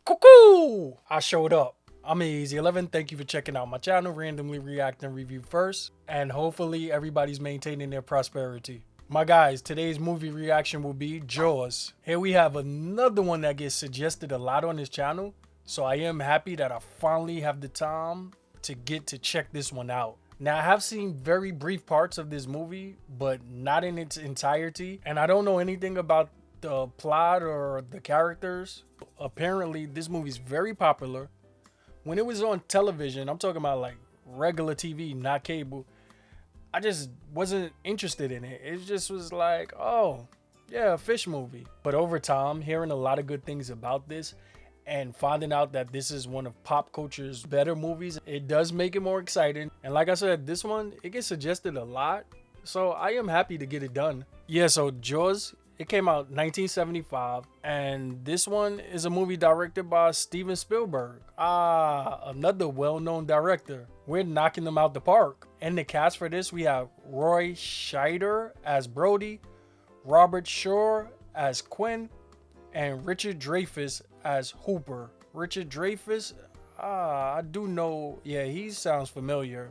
Cuckoo! I showed up. I'm Easy11. Thank you for checking out my channel, Randomly React and Review First. And hopefully everybody's maintaining their prosperity. My guys, today's movie reaction will be Jaws. Here we have another one that gets suggested a lot on this channel. So I am happy that I finally have the time to get to check this one out. Now, I have seen very brief parts of this movie, but not in its entirety. And I don't know anything about the plot or the characters. Apparently, this movie's very popular. When it was on television, I'm talking about like regular TV, not cable, I just wasn't interested in it. It just was like, oh, yeah, a fish movie. But over time, hearing a lot of good things about this and finding out that this is one of pop culture's better movies, it does make it more exciting. And like I said, this one, it gets suggested a lot. So I am happy to get it done. Yeah, so Jaws, it came out 1975. And this one is a movie directed by Steven Spielberg. Another well-known director. We're knocking them out the park. In the cast for this, we have Roy Scheider as Brody, Robert Shaw as Quinn, and Richard Dreyfuss as Hooper. Richard Dreyfuss, I do know, yeah, he sounds familiar.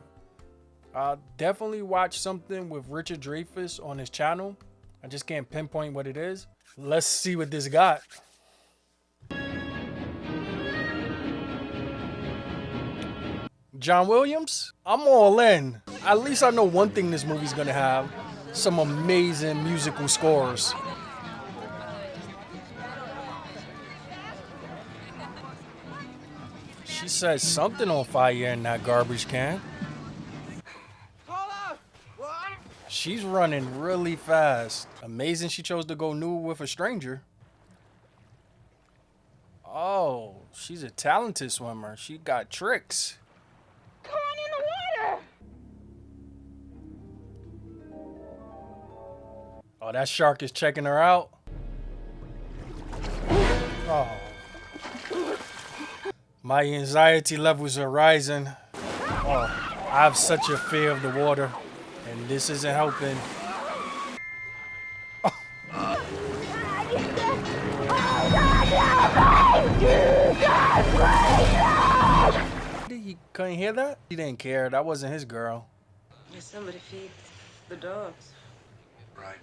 I definitely watched something with Richard Dreyfuss on his channel. I just can't pinpoint what it is. Let's see what this got. John Williams, I'm all in. At least I know one thing this movie's gonna have: some amazing musical scores. She said something on fire in that garbage can. She's running really fast. Amazing she chose to go nude with a stranger. Oh, she's a talented swimmer. She got tricks. Come on in the water. Oh, that shark is checking her out. Oh. My anxiety levels are rising. Oh, I have such a fear of the water, and this isn't helping. He couldn't hear that? He didn't care. That wasn't his girl. There's somebody feeds the dogs. Right.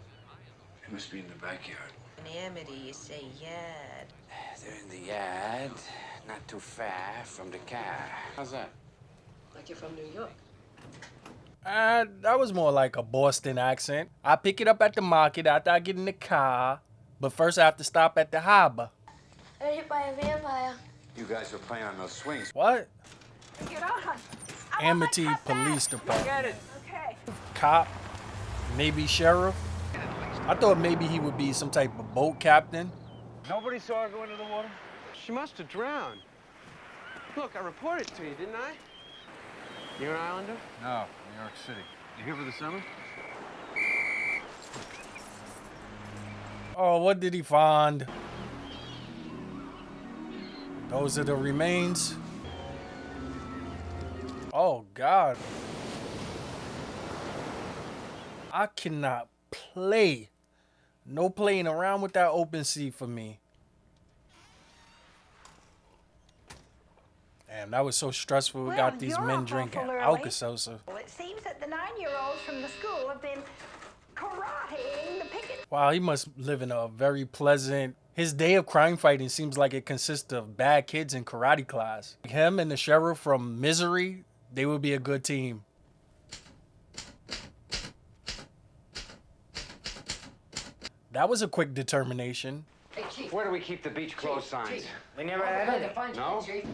They must be in the backyard. In Amity, you say yard. They're in the yard, not too far from the car. How's that? Like you're from New York. That was more like a Boston accent. I pick it up at the market after I get in the car, but first I have to stop at the harbor. I got hit by a vampire. You guys were playing on those swings. What? Get on. Amity Police Department. Get it. Okay. Cop, maybe sheriff. I thought maybe he would be some type of boat captain. Nobody saw her go into the water? She must have drowned. Look, I reported to you, didn't I? You're an islander? No, New York City. You here for the summer? Oh, what did he find? Those are the remains. Oh, God. I cannot play. No playing around with that open sea for me. Damn, that was so stressful. We got these men drinking Alka-Seltzer. Well, it seems that the 9-year-olds from the school have been karateing the picket. Wow, he must live in a very pleasant... His day of crime fighting seems like it consists of bad kids in karate class. Him and the sheriff from Misery, they would be a good team. That was a quick determination. Hey, Chief. Where do we keep the beach closed signs? We never had any. No? Hey,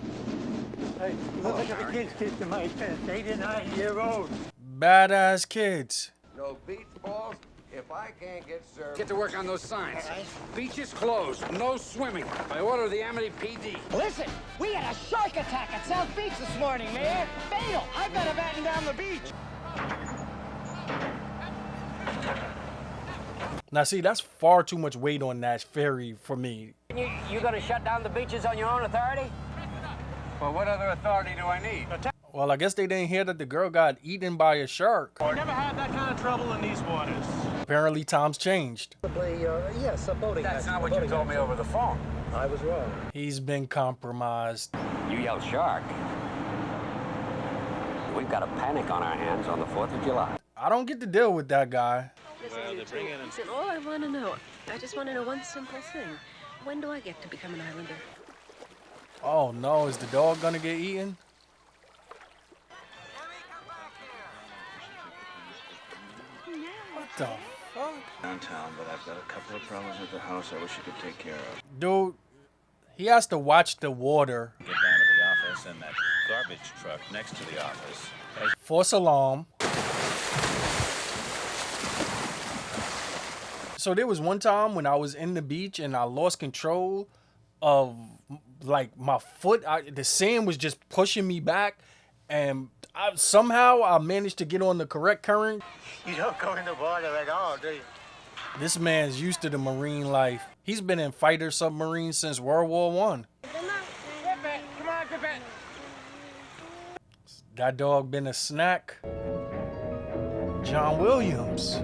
look at the kids kissing my fence. 8 and 9-year-olds. Badass kids. No beach balls if I can't get served. Get to work on those signs. Beach is closed. No swimming. By order of the Amity PD. Listen, we had a shark attack at South Beach this morning, Mayor. Fatal. I've got to batten down the beach. Now, see, that's far too much weight on that ferry for me. You gonna shut down the beaches on your own authority? Well, what other authority do I need? Well, I guess they didn't hear that the girl got eaten by a shark. Never had that kind of trouble in these waters. Apparently, times changed. Yes, a boating. That's not what you told me over the phone. I was wrong. He's been compromised. You yell shark. We've got a panic on our hands on the 4th of July. I don't get to deal with that guy. Well, listen, all I want to know, I just want to know one simple thing. When do I get to become an islander? Oh no, is the dog gonna get eaten? What the fuck? Downtown, but I've got a couple of problems at the house I wish you could take care of. Dude, he has to watch the water. Get down to the office and that garbage truck next to the office. False alarm. So there was one time when I was in the beach and I lost control of like my foot. The sand was just pushing me back, and somehow I managed to get on the correct current. You don't go in the water at all, do you? This man's used to the marine life. He's been in fighter submarines since World War I. That dog been a snack. John Williams.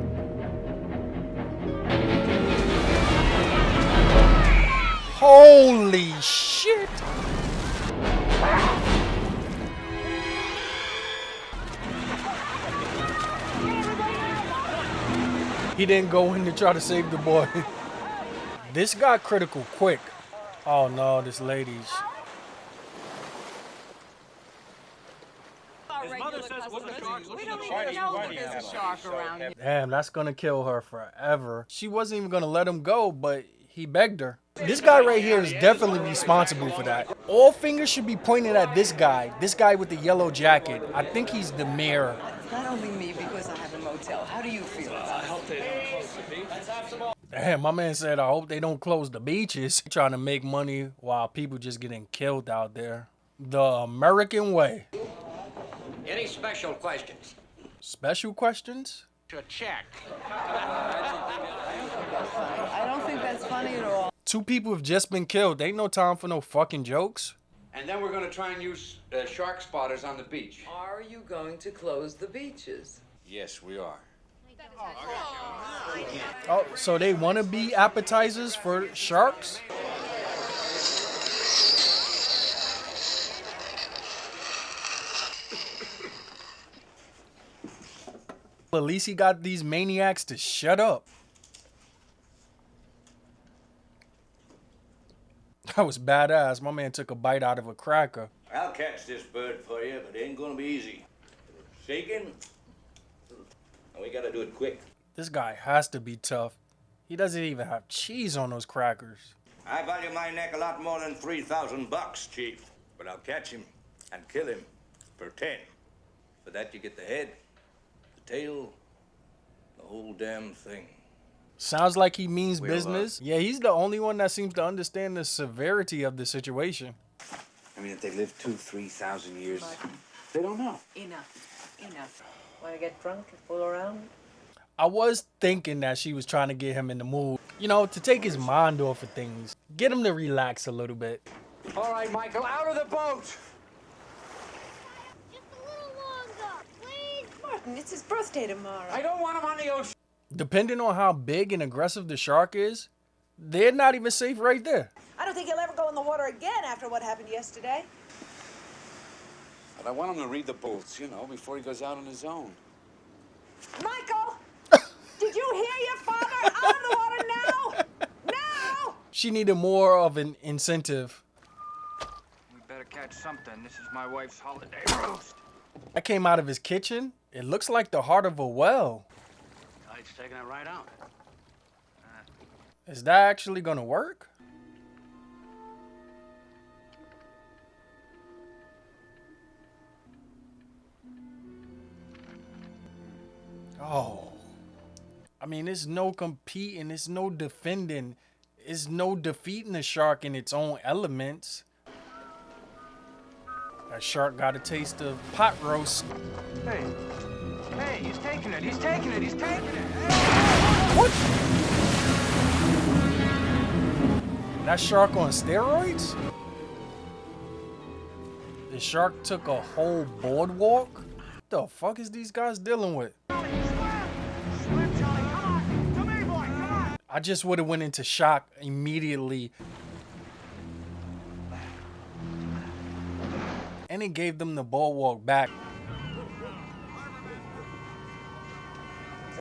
Holy shit! He didn't go in to try to save the boy. This got critical quick. Oh no, this lady's. Damn, that's gonna kill her forever. She wasn't even gonna let him go, but he begged her. This guy right here is definitely responsible for that. All fingers should be pointed at this guy with the yellow jacket. I think he's the mayor. It's not only me because I have a motel. How do you feel about it? Damn, my man said, I hope they don't close the beaches. Trying to make money while people just getting killed out there. The American way. Any special questions? Special questions? To check. I don't think that's funny at all. Two people have just been killed. Ain't no time for no fucking jokes. And then we're going to try and use shark spotters on the beach. Are you going to close the beaches? Yes, we are. Oh, so they want to be appetizers for sharks? At least he got these maniacs to shut up. That was badass. My man took a bite out of a cracker. I'll catch this bird for you, but it ain't gonna be easy. Shaking, and we gotta do it quick. This guy has to be tough. He doesn't even have cheese on those crackers. I value my neck a lot more than $3,000, Chief. But I'll catch him and kill him for 10. For that you get the head, the tail, the whole damn thing. Sounds like he means business. Yeah, he's the only one that seems to understand the severity of the situation. I mean, if they live 2,000-3,000 years, they don't know. Enough. Want to get drunk and fool around? I was thinking that she was trying to get him in the mood, you know, to take his mind off of things. Get him to relax a little bit. All right, Michael, out of the boat. Just a little longer, please. Martin, it's his birthday tomorrow. I don't want him on the ocean. Depending on how big and aggressive the shark is, they're not even safe right there. I don't think he'll ever go in the water again after what happened yesterday. But I want him to read the books, you know, before he goes out on his own. Michael! Did you hear your father? Out of the water now! Now! She needed more of an incentive. We better catch something. This is my wife's holiday roast. That came out of his kitchen. It looks like the heart of a well. He's taking it right out. Is that actually gonna work? Oh. I mean, it's no competing, it's no defending, it's no defeating the shark in its own elements. That shark got a taste of pot roast. Hey, he's taking it. He's taking it. He's taking it. What? That shark on steroids? The shark took a whole boardwalk? What the fuck is these guys dealing with? I just would have went into shock immediately. and it gave them the boardwalk back.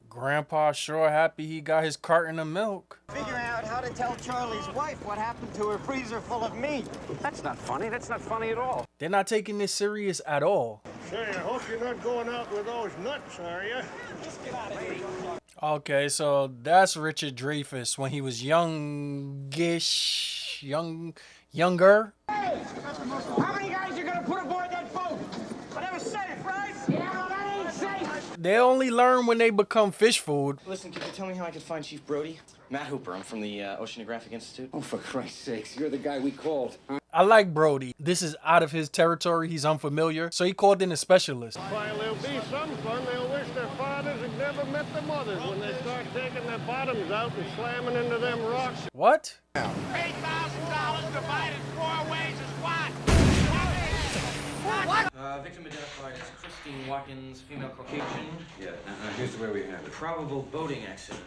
Grandpa sure happy he got his carton of milk. Figure out how to tell Charlie's wife what happened to her freezer full of meat. That's not funny. That's not funny at all. They're not taking this serious at all. Say, I hope you're not going out with those nuts, are you? Okay, so that's Richard Dreyfuss when he was younger. Hey, how many guys are gonna put aboard that boat? Whatever's safe, right? Yeah, well, that ain't safe. They only learn when they become fish food. Listen, could you tell me how I can find Chief Brody? Matt Hooper, I'm from the Oceanographic Institute. Oh, for Christ's sakes, you're the guy we called. I like Brody. This is out of his territory. He's unfamiliar, so he called in a specialist. While there'll be some fun, they'll wish their fathers had never met their mothers when they start taking their bottoms out and slamming into them rocks. What? $8,000 divided 4 ways is what? Victim identified as Christine Watkins, female Caucasian. Yeah, here's where we have it. Probable boating accident.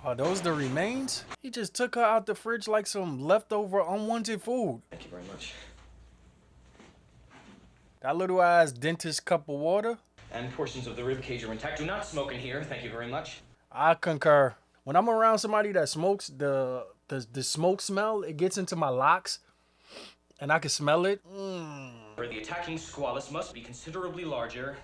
Are those the remains? He just took her out the fridge like some leftover unwanted food. Thank you very much. That little ass dentist cup of water? And portions of the rib cage are intact. Do not smoke in here. Thank you very much. I concur. When I'm around somebody that smokes, the smoke smell, it gets into my locks and I can smell it. The attacking squalus must be considerably larger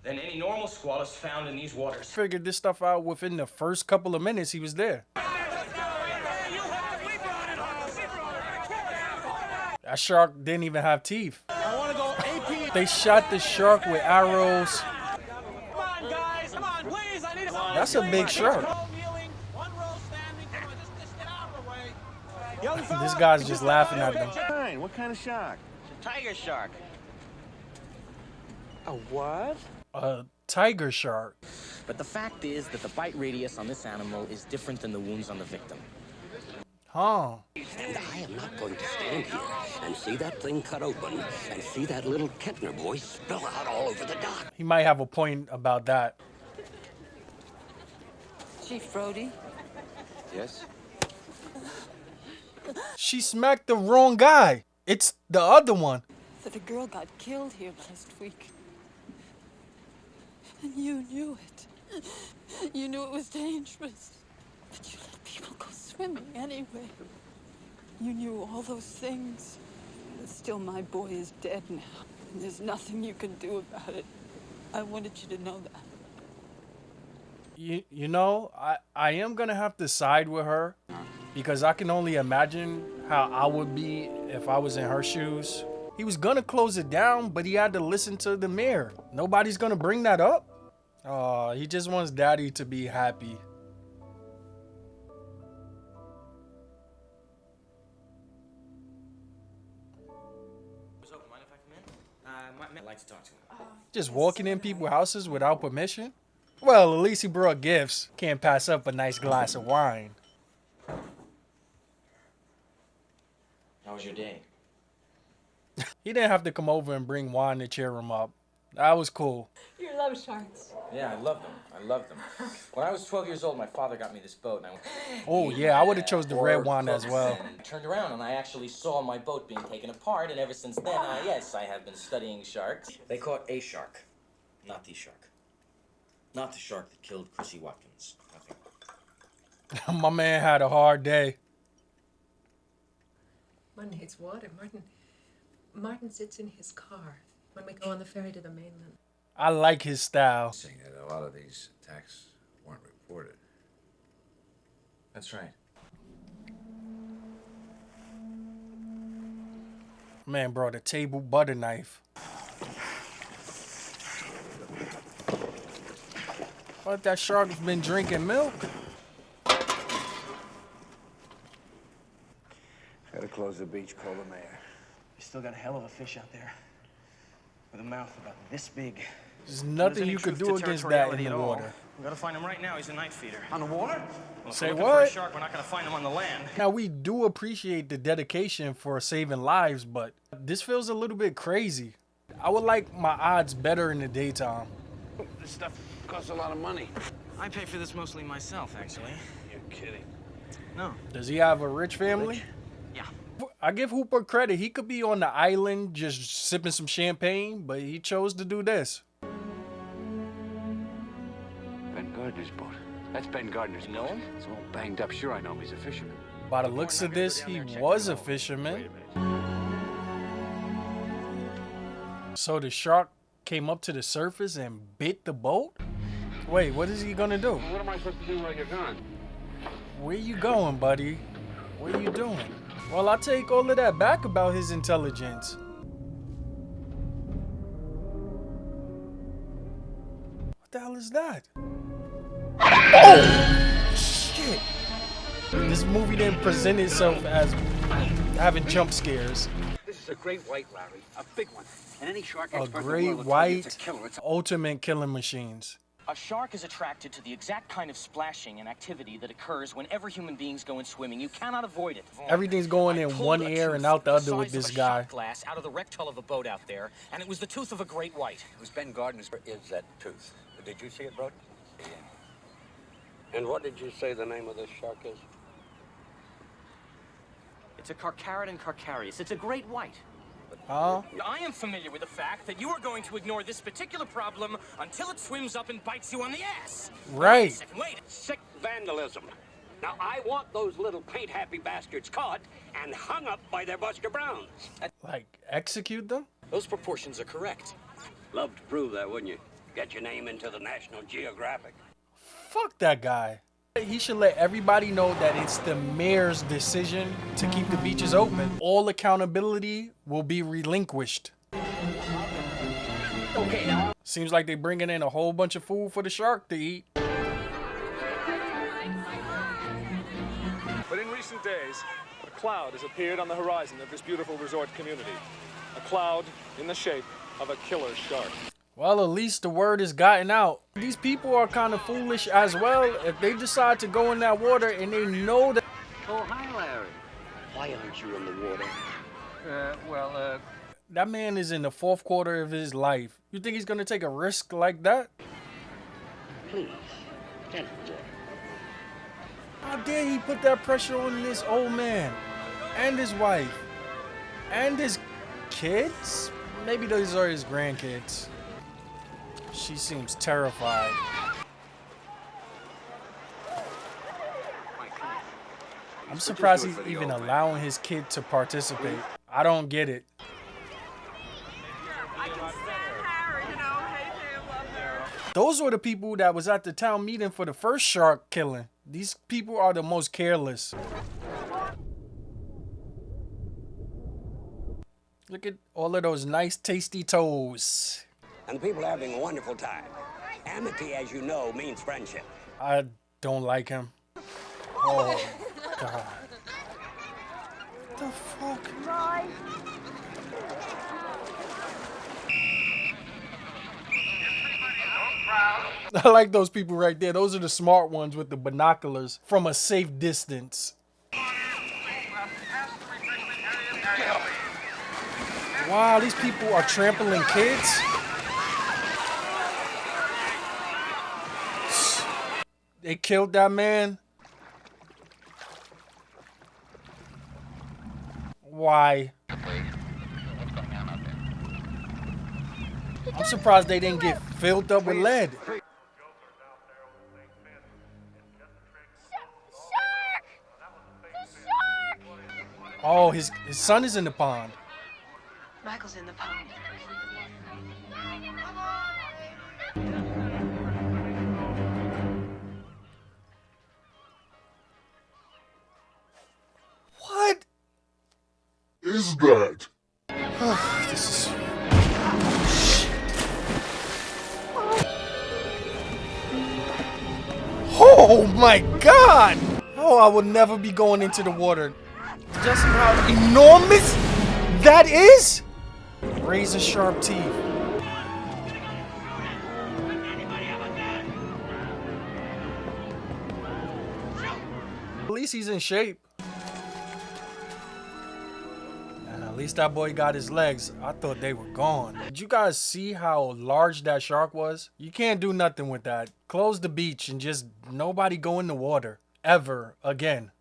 than any normal squalus found in these waters. Figured this stuff out within the first couple of minutes he was there. That shark didn't even have teeth. I want to go AP. They shot the shark with arrows. Come on, guys. Come on, please. I need That's a big shark. This guy's just laughing at them. Fine, what kind of shark? Tiger shark. A what? A tiger shark. But the fact is that the bite radius on this animal is different than the wounds on the victim. Huh. And I am not going to stand here and see that thing cut open and see that little Kettner boy spill out all over the dock. He might have a point about that. Chief Brody? Yes? She smacked the wrong guy. It's the other one. That a girl got killed here last week. And you knew it. You knew it was dangerous. But you let people go swimming anyway. You knew all those things. But still, my boy is dead now. And there's nothing you can do about it. I wanted you to know that. You know, I am going to have to side with her because I can only imagine how I would be if I was in her shoes. He was going to close it down, but he had to listen to the mayor. Nobody's going to bring that up? Oh, he just wants daddy to be happy. I'd like to talk to him. Just walking in people's houses without permission? Well, at least he brought gifts. Can't pass up a nice glass of wine. How was your day? He didn't have to come over and bring wine to cheer him up. That was cool. You love sharks. Yeah, I love them. I love them. When I was 12 years old, my father got me this boat, and I went, Oh, yeah, I would have chose the red wine as well. I turned around, and I actually saw my boat being taken apart, and ever since then, yes, I have been studying sharks. They caught a shark, not the shark. Not the shark that killed Chrissy Watkins. Nothing. My man had a hard day. Martin hates water. Martin sits in his car when we go on the ferry to the mainland. I like his style. Saying that a lot of these attacks weren't reported. That's right. Man brought a table butter knife. But that shark's been drinking milk. Gotta close the beach, call the mayor. You still got a hell of a fish out there. With a mouth about this big. There's nothing you could do against that in the water. We gotta find him right now. He's a night feeder. On the water? Well, Say if we're looking what? For a shark, we're not gonna find him on the land. Now, we do appreciate the dedication for saving lives, but this feels a little bit crazy. I would like my odds better in the daytime. This stuff costs a lot of money. I pay for this mostly myself, actually. You're kidding. No. Does he have a rich family? Yeah. I give Hooper credit. He could be on the island just sipping some champagne, but he chose to do this. Ben Gardner's boat. That's Ben Gardner's boat. You know him? It's all banged up. Sure, I know him. He's a fisherman. By the looks of this, he was a fisherman. So the shark came up to the surface and bit the boat? Wait, what is he gonna do? What am I supposed to do while you're gone? Where you going, buddy? What are you doing? Well, I take all of that back about his intelligence. What the hell is that? Oh! Shit! This movie didn't present itself as having jump scares. This is a great white, Larry. A big one. And any shark A expert in the great world will tell you it's a white, killer. It's a... ultimate killing machines. A shark is attracted to the exact kind of splashing and activity that occurs whenever human beings go in swimming. You cannot avoid it. Everything's going in one ear and out the other with this guy. Glass out of the wrecked hull of a boat out there, and it was the tooth of a great white. It was Ben Gardner's. Is that tooth? Did you see it, Brody? Yeah. And what did you say the name of this shark is? It's a Carcharodon carcharius. It's a great white. Huh? I am familiar with the fact that you are going to ignore this particular problem until it swims up and bites you on the ass. Right. Wait. Sick vandalism. Now, I want those little paint-happy bastards caught and hung up by their Buster Browns. Like, execute them? Those proportions are correct. Love to prove that, wouldn't you? Get your name into the National Geographic. Fuck that guy. He should let everybody know that it's the mayor's decision to keep the beaches open. All accountability will be relinquished. Okay, now. Seems like they're bringing in a whole bunch of food for the shark to eat. But in recent days, a cloud has appeared on the horizon of this beautiful resort community. A cloud in the shape of a killer shark. Well, at least the word has gotten out. These people are kind of foolish as well. If they decide to go in that water and they know that... Oh, hi, Larry. Why aren't you in the water? That man is in the fourth quarter of his life. You think he's going to take a risk like that? Please, get in the water. How dare he put that pressure on this old man and his wife and his kids? Maybe those are his grandkids. She seems terrified. I'm surprised he's even allowing his kid to participate. I don't get it. Those were the people that was at the town meeting for the first shark killing. These people are the most careless. Look at all of those nice tasty toes. And the people are having a wonderful time. Amity, as you know, means friendship. I don't like him. Oh, God. What the fuck? I like those people right there. Those are the smart ones with the binoculars from a safe distance. Wow, these people are trampling kids. They killed that man. Why? I'm surprised they didn't get filled up with lead. Oh, his son is in the pond. Michael's in the pond. What is that? This is... Oh my God! Oh, I will never be going into the water. Just see how enormous that is? Razor sharp teeth. At least he's in shape. At least that boy got his legs. I thought they were gone. Did you guys see how large that shark was? You can't do nothing with that. Close the beach and just nobody go in the water ever again.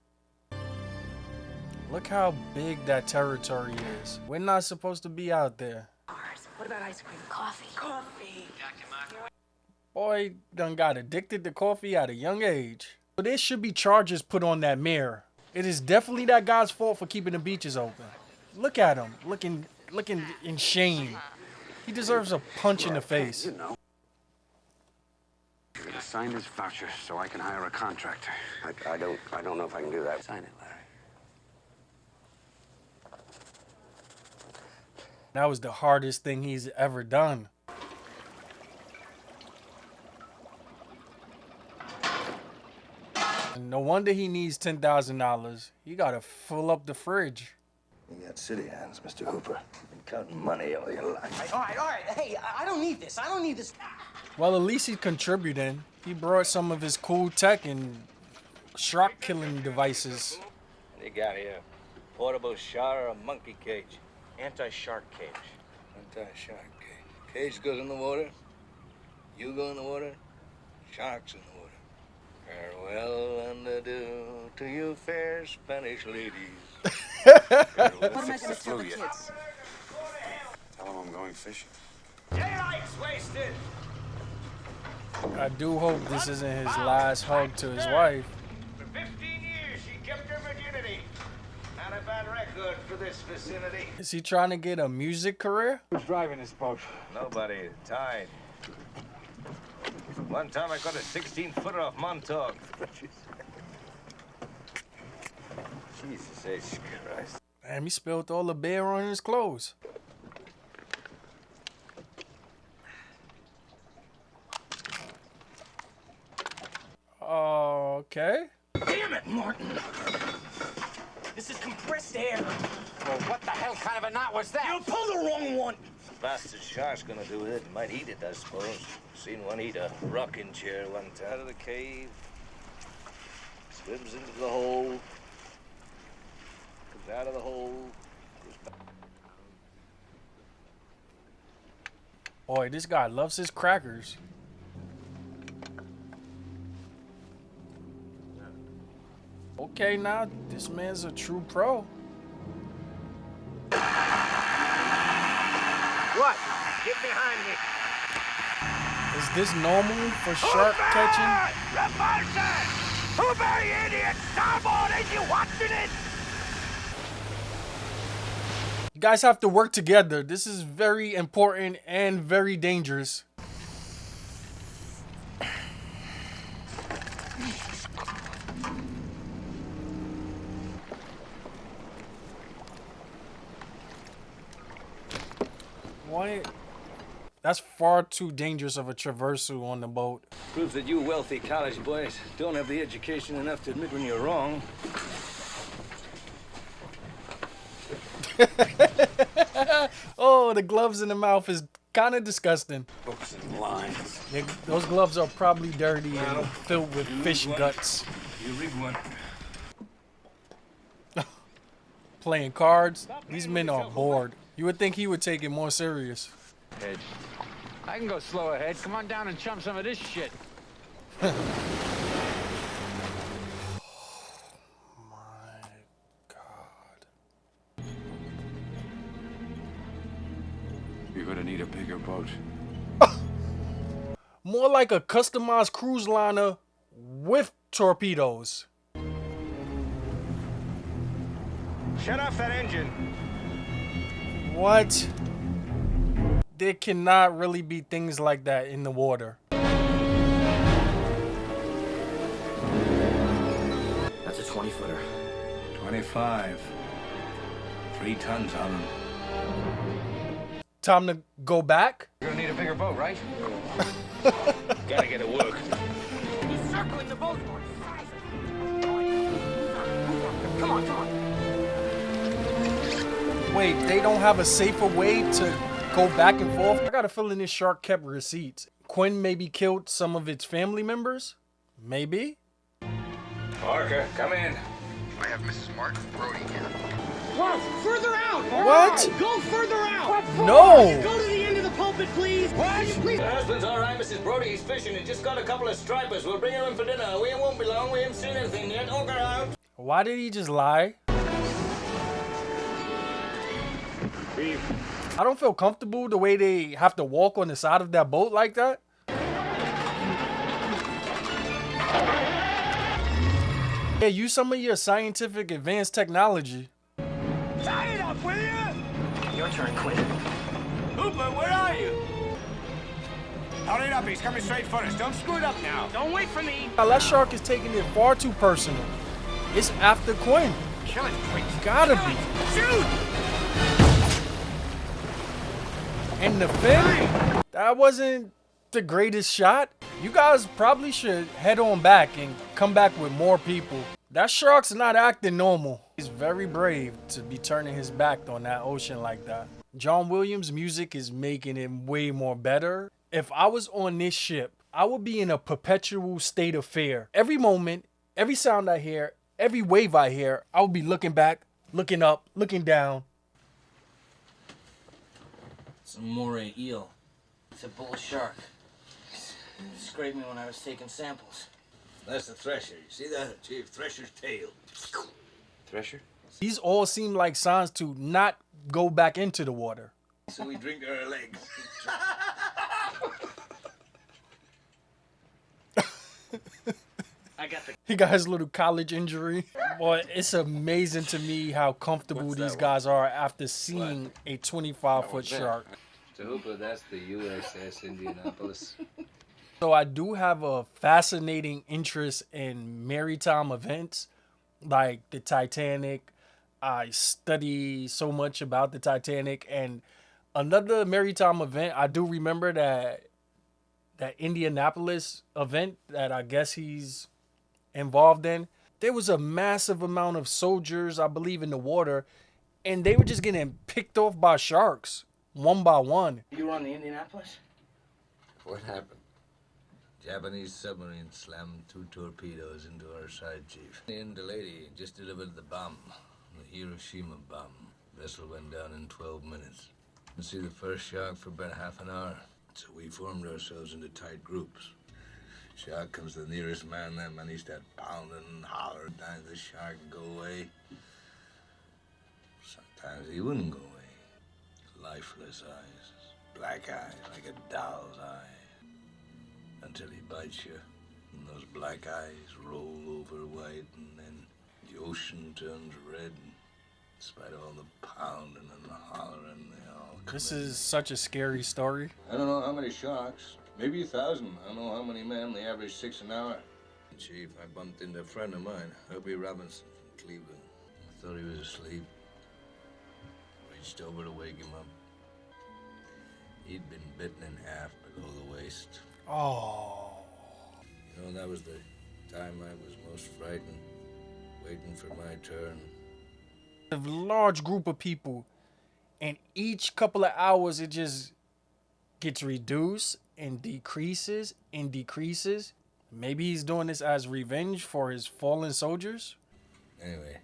Look how big that territory is. We're not supposed to be out there. What about ice cream? Coffee. Coffee. Boy done got addicted to coffee at a young age. But there should be charges put on that mayor. It is definitely that guy's fault for keeping the beaches open. Look at him, looking in shame. He deserves a punch in the face. You know. You're gonna sign this voucher so I can hire a contractor. I don't know if I can do that. Sign it, Larry. That was the hardest thing he's ever done. And no wonder he needs $10,000. He gotta fill up the fridge. You got city hands, Mr. Hooper. Been counting money all your life. All right. Hey, I don't need this. I don't need this. Well, at least he's contributing. He brought some of his cool tech and shark killing devices. What you got here? Portable shower or a monkey cage? Anti-shark cage. Anti-shark cage. Cage goes in the water. You go in the water. Sharks in the water. Farewell and adieu to you fair Spanish ladies. What am I going to tell the kids? Tell them I'm going fishing. Daylight's wasted. I do hope this isn't his last hug to his wife. For 15 years, she kept her virginity. Not a bad record for this vicinity. Is he trying to get a music career? Who's driving this boat? Nobody. Tide. One time I got a 16-footer off Montauk. Jesus H. Christ. Damn, he spilled all the beer on his clothes. Okay. Damn it, Martin! This is compressed air. Well, what the hell kind of a knot was that? You pulled the wrong one. Bastard shark's gonna do with it. Might eat it, I suppose. Seen one eat a rocking chair one time. Out of the cave. Swims into the hole. Comes out of the hole. Boy, this guy loves his crackers. Okay, now this man's a true pro. What? Get behind me. Is this normal for shark catching? Repulsion! Hoover, you idiot! Starboard, are you watching it? You guys have to work together. This is very important and very dangerous. What? That's far too dangerous of a traversal on the boat. Proves that you wealthy college boys don't have the education enough to admit when you're wrong. Oh, the gloves in the mouth is kind of disgusting. Books and lines. Those gloves are probably dirty and filled with fish guts. You read one. Playing cards. These men are bored. You would think he would take it more serious. Head. I can go slow ahead. Come on down and chum some of this shit. You're gonna need a bigger boat. More like a customized cruise liner with torpedoes. Shut off that engine. What? There cannot really be things like that in the water. That's a 20-footer. 25. 3 tons on them. Time to go back? You're gonna need a bigger boat, right? Gotta get to work. He's circling the boat. Come on, come on. Wait, they don't have a safer way to go back and forth? I got a feeling this shark kept receipts. Quinn maybe killed some of its family members? Maybe? Parker, come in. I have Mrs. Martin Brody here. What? Further out! What? Go further out! No! Go to the end of the pulpit, please! What? Please. The husband's all right, Mrs. Brody. He's fishing. He just got a couple of stripers. We'll bring him in for dinner. We won't be long. We haven't seen anything yet. Okay, out. Why did he just lie? I don't feel comfortable the way they have to walk on the side of that boat like that. Yeah, use some of your scientific advanced technology. Tie it up, will you? Your turn, Quinn. Hooper, where are you? Hold it up, he's coming straight for us. Don't screw it up now. Don't wait for me. Now, that shark is taking it far too personal. It's after Quinn. Kill it, quick. Gotta be. Shoot! And the fin, that wasn't the greatest shot. You guys probably should head on back and come back with more people. That shark's not acting normal. He's very brave to be turning his back on that ocean like that. John Williams' music is making it way more better. If I was on this ship, I would be in a perpetual state of fear. Every moment, every sound I hear, every wave I hear, I would be looking back, looking up, looking down. It's a moray eel. It's a bull shark. It scraped me when I was taking samples. That's the thresher. You see that, Chief? Thresher's tail. Thresher? These all seem like signs to not go back into the water. So we drink our legs. He got his little college injury. Boy, it's amazing to me how comfortable these guys are after seeing a 25-foot shark. To Hooper, that's the USS Indianapolis. So I do have a fascinating interest in maritime events like the Titanic. I study so much about the Titanic, and another maritime event, I do remember that Indianapolis event that I guess he's involved in. There was a massive amount of soldiers, I believe, in the water, and they were just getting picked off by sharks one by one. You were on the Indianapolis? What happened? Japanese submarine slammed 2 torpedoes into our side, Chief. And the lady just delivered the bomb, the Hiroshima bomb. Vessel went down in 12 minutes. Didn't see the first shark for about half an hour. So we formed ourselves into tight groups. Shark comes to the nearest man, that man he starts pounding and hollering. Sometimes the shark would go away. Sometimes he wouldn't go away. Lifeless eyes, black eyes like a doll's eye. Until he bites you, and those black eyes roll over white, and then the ocean turns red. In spite of all the pounding and the hollering, they all come This in. is such a scary story. I don't know how many sharks. Maybe 1,000. I don't know how many men. They average 6 an hour. Chief, I bumped into a friend of mine, Herbie Robinson from Cleveland. I thought he was asleep. Reached over to wake him up. He'd been bitten in half below the waist. Oh. You know, that was the time I was most frightened, waiting for my turn. A large group of people, and each couple of hours it just gets reduced and decreases and decreases. Maybe he's doing this as revenge for his fallen soldiers. Anyway,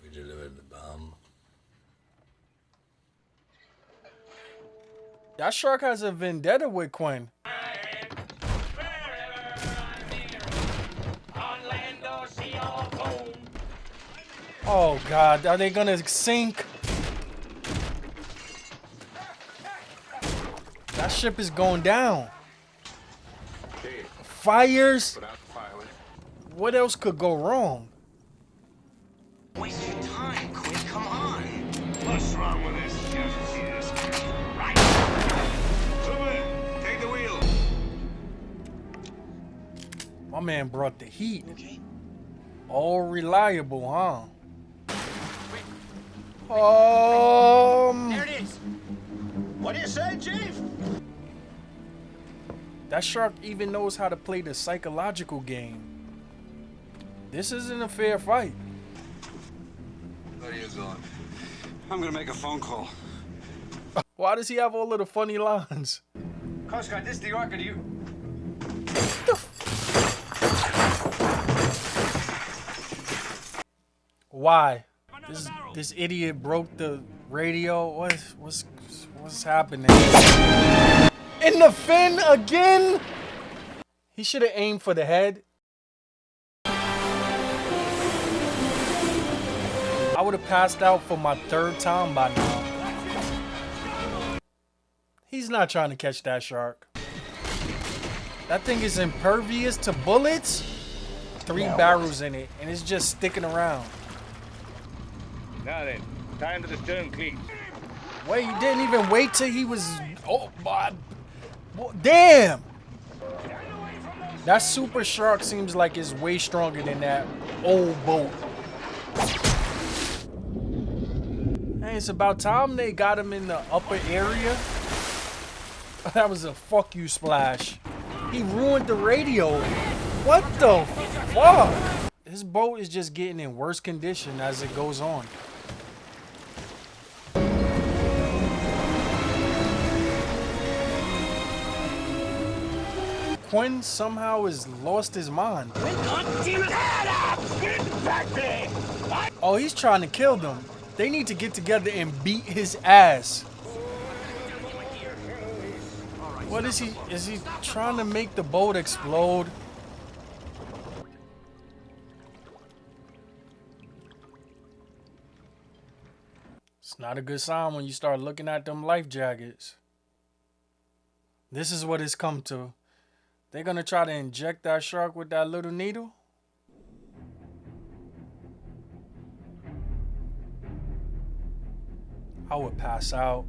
we delivered the bomb. That shark has a vendetta with Quinn. Oh God, are they gonna sink? That ship is going down. Fires. What else could go wrong? Waste your time, Quinn. Come on. What's wrong with this ship? Right. Hooper, take the wheel. My man brought the heat. All reliable, huh? There it is. What do you say, Chief? That shark even knows how to play the psychological game. This isn't a fair fight. Where are you going? I'm gonna make a phone call. Why does he have all of the funny lines? Coast Guard, this is the Orca. Do you? Why? This idiot broke the radio. What's happening? In the fin again? He should have aimed for the head. I would have passed out for my third time by now. He's not trying to catch that shark. That thing is impervious to bullets. 3 barrels in it, and it's just sticking around. Now then, time to the stern cleat. Wait, you didn't even wait till he was... Oh, my... Damn! That super shark seems like it's way stronger than that old boat. Hey, it's about time they got him in the upper area. That was a fuck you splash. He ruined the radio. What the fuck? His boat is just getting in worse condition as it goes on. Quinn somehow has lost his mind. Oh, he's trying to kill them. They need to get together and beat his ass. What is he? Is he trying to make the boat explode? It's not a good sign when you start looking at them life jackets. This is what it's come to. They're gonna try to inject that shark with that little needle? I would pass out.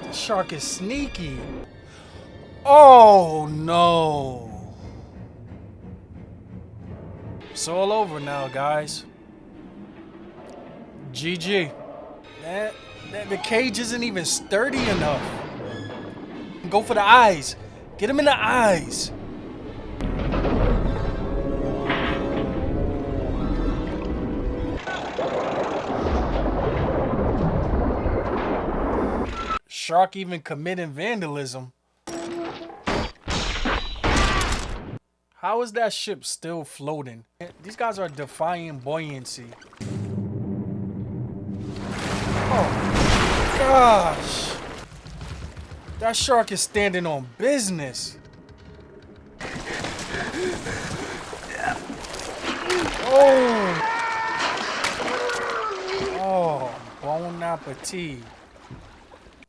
The shark is sneaky. Oh no. It's all over now, guys. GG. The cage isn't even sturdy enough. Go for the eyes. Get him in the eyes. Shark even committing vandalism. How is that ship still floating? These guys are defying buoyancy. Oh gosh. That shark is standing on business. Oh. Oh, bon appetit.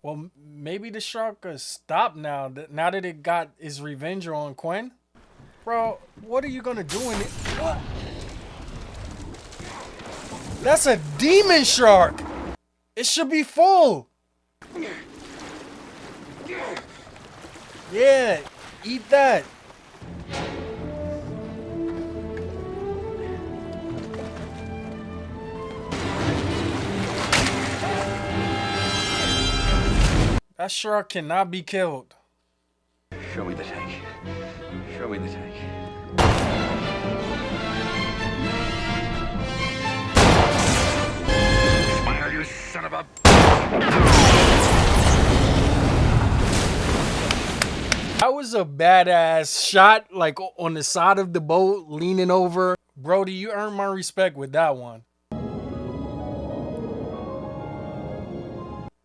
Well, maybe the shark could stop now that it got its revenge on Quinn. Bro, what are you gonna do in it? What? That's a demon shark. It should be full. Yeah, eat that. That shark cannot be killed. Show me the tank. Show me the tank. Fire, you son of a... That was a badass shot, like on the side of the boat, leaning over. Brody, you earned my respect with that one.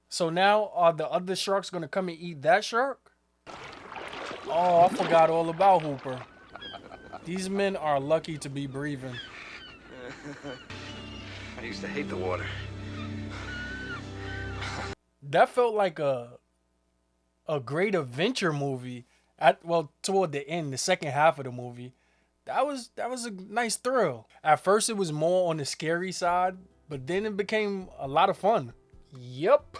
So now, are the other sharks gonna come and eat that shark? Oh, I forgot all about Hooper. These men are lucky to be breathing. I used to hate the water. That felt like a great adventure movie. Toward the end, the second half of the movie, that was a nice thrill. At first, it was more on the scary side, but then it became a lot of fun. Yep.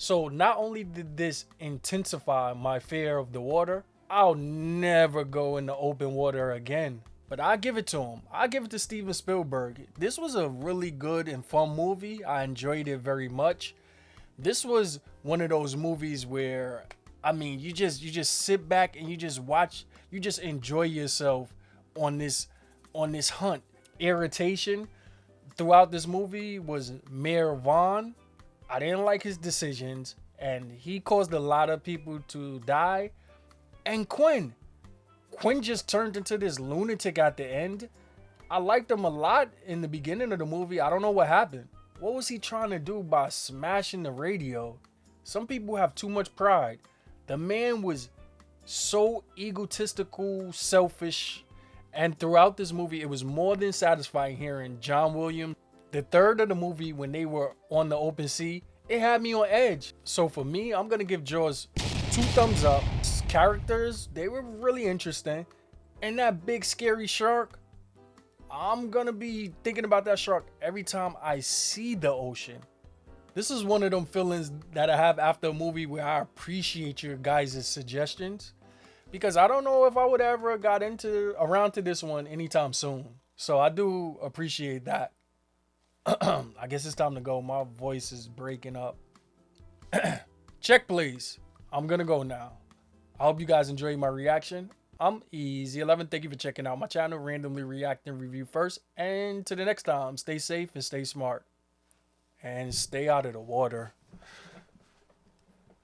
So not only did this intensify my fear of the water, I'll never go in the open water again. But I give it to him. I give it to Steven Spielberg. This was a really good and fun movie. I enjoyed it very much. This was one of those movies where, I mean, you just sit back and you just watch, you just enjoy yourself on this hunt. Irritation throughout this movie was Mayor Vaughn. I didn't like his decisions, and he caused a lot of people to die. And Quinn just turned into this lunatic at the end. I liked him a lot in the beginning of the movie. I don't know what happened. What was he trying to do by smashing the radio? Some people have too much pride. The man was so egotistical, selfish, and throughout this movie, it was more than satisfying hearing John Williams. The third of the movie, when they were on the open sea, it had me on edge. So for me, I'm gonna give Jaws 2 thumbs up. Characters, they were really interesting. And that big scary shark, I'm gonna be thinking about that shark every time I see the ocean. This is one of them feelings that I have after a movie where I appreciate your guys' suggestions, because I don't know if I would ever got around to this one anytime soon. So I do appreciate that. I guess it's time to go. My voice is breaking up. Check, please. I'm gonna go now. I hope you guys enjoyed my reaction. I'm Easy11. Thank you for checking out my channel, Randomly React and Review First. And to the next time, stay safe and stay smart. And stay out of the water.